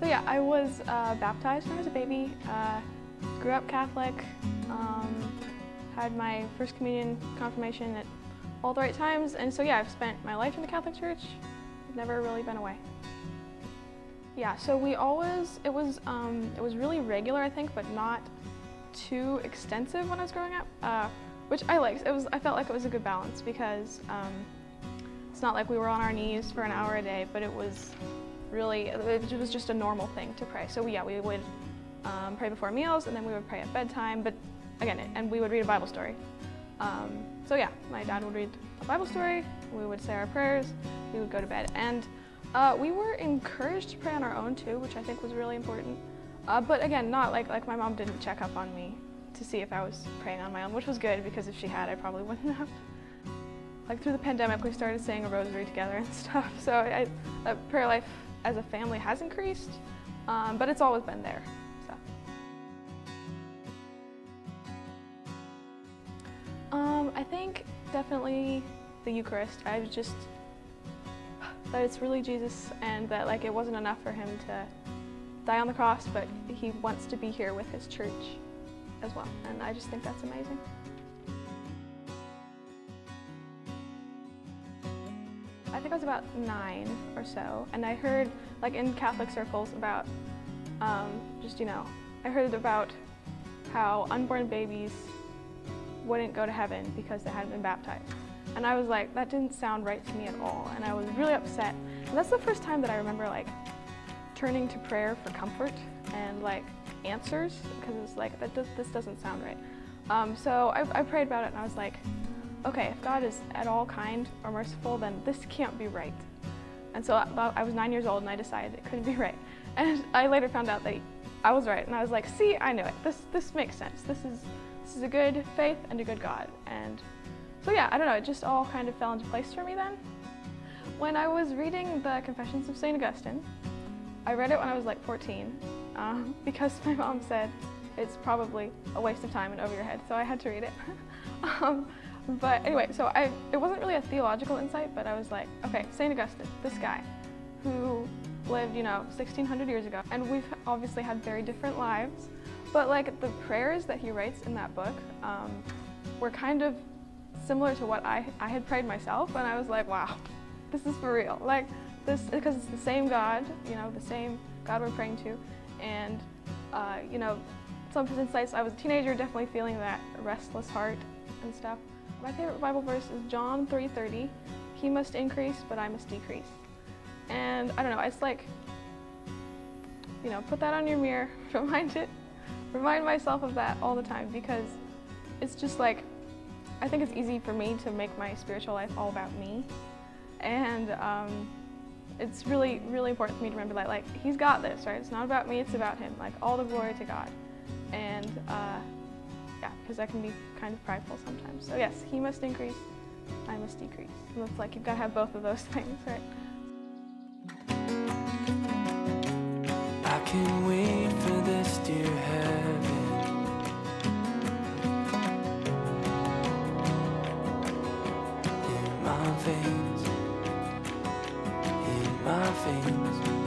yeah, I was baptized when I was a baby, grew up Catholic, had my first communion, confirmation at all the right times, and so yeah, I've spent my life in the Catholic Church. I've never really been away. Yeah, so we always, it was really regular, I think, but not too extensive when I was growing up, which I liked. I felt like it was a good balance because it's not like we were on our knees for an hour a day, but it was just a normal thing to pray. So yeah, we would pray before meals, and then we would pray at bedtime, but again, and we would read a Bible story. So yeah, my dad would read a Bible story, we would say our prayers, we would go to bed. And we were encouraged to pray on our own too, which I think was really important. But again, not like my mom didn't check up on me to see if I was praying on my own, which was good because if she had, I probably wouldn't have. Like through the pandemic, we started saying a rosary together and stuff. So prayer life as a family has increased, but it's always been there. So. I think definitely the Eucharist. That it's really Jesus, and that like it wasn't enough for him to die on the cross, but he wants to be here with his church as well, and I just think that's amazing. I think I was about 9 or so, and I heard like in Catholic circles about I heard about how unborn babies wouldn't go to heaven because they hadn't been baptized. And I was like, that didn't sound right to me at all, and I was really upset. And that's the first time that I remember like turning to prayer for comfort and like answers, because it's like, this doesn't sound right. So I prayed about it, and I was like, okay, if God is at all kind or merciful, then this can't be right. And so I was 9 years old, and I decided it couldn't be right. And I later found out that I was right, and I was like, see, I knew it. This makes sense. This is a good faith and a good God. And so yeah, I don't know, it just all kind of fell into place for me then. When I was reading the Confessions of St. Augustine, I read it when I was like 14, because my mom said it's probably a waste of time and over your head, so I had to read it. But anyway, so it wasn't really a theological insight, but I was like, okay, St. Augustine, this guy who lived, 1600 years ago, and we've obviously had very different lives, but like the prayers that he writes in that book were kind of similar to what I had prayed myself, and I was like, wow, this is for real. Like this, because it's the same God, the same God we're praying to, and some of his insights, I was a teenager, definitely feeling that restless heart and stuff. My favorite Bible verse is John 3:30. He must increase, but I must decrease. And I don't know, it's like, put that on your mirror, remind myself of that all the time, because it's just like, I think it's easy for me to make my spiritual life all about me. And it's really, really important for me to remember that, like, he's got this, right? It's not about me, it's about him. Like, all the glory to God. And yeah, because I can be kind of prideful sometimes. So yes, he must increase, I must decrease. And it's like, you've got to have both of those things, right? I can wait for this dear heaven. In my veins, in my veins.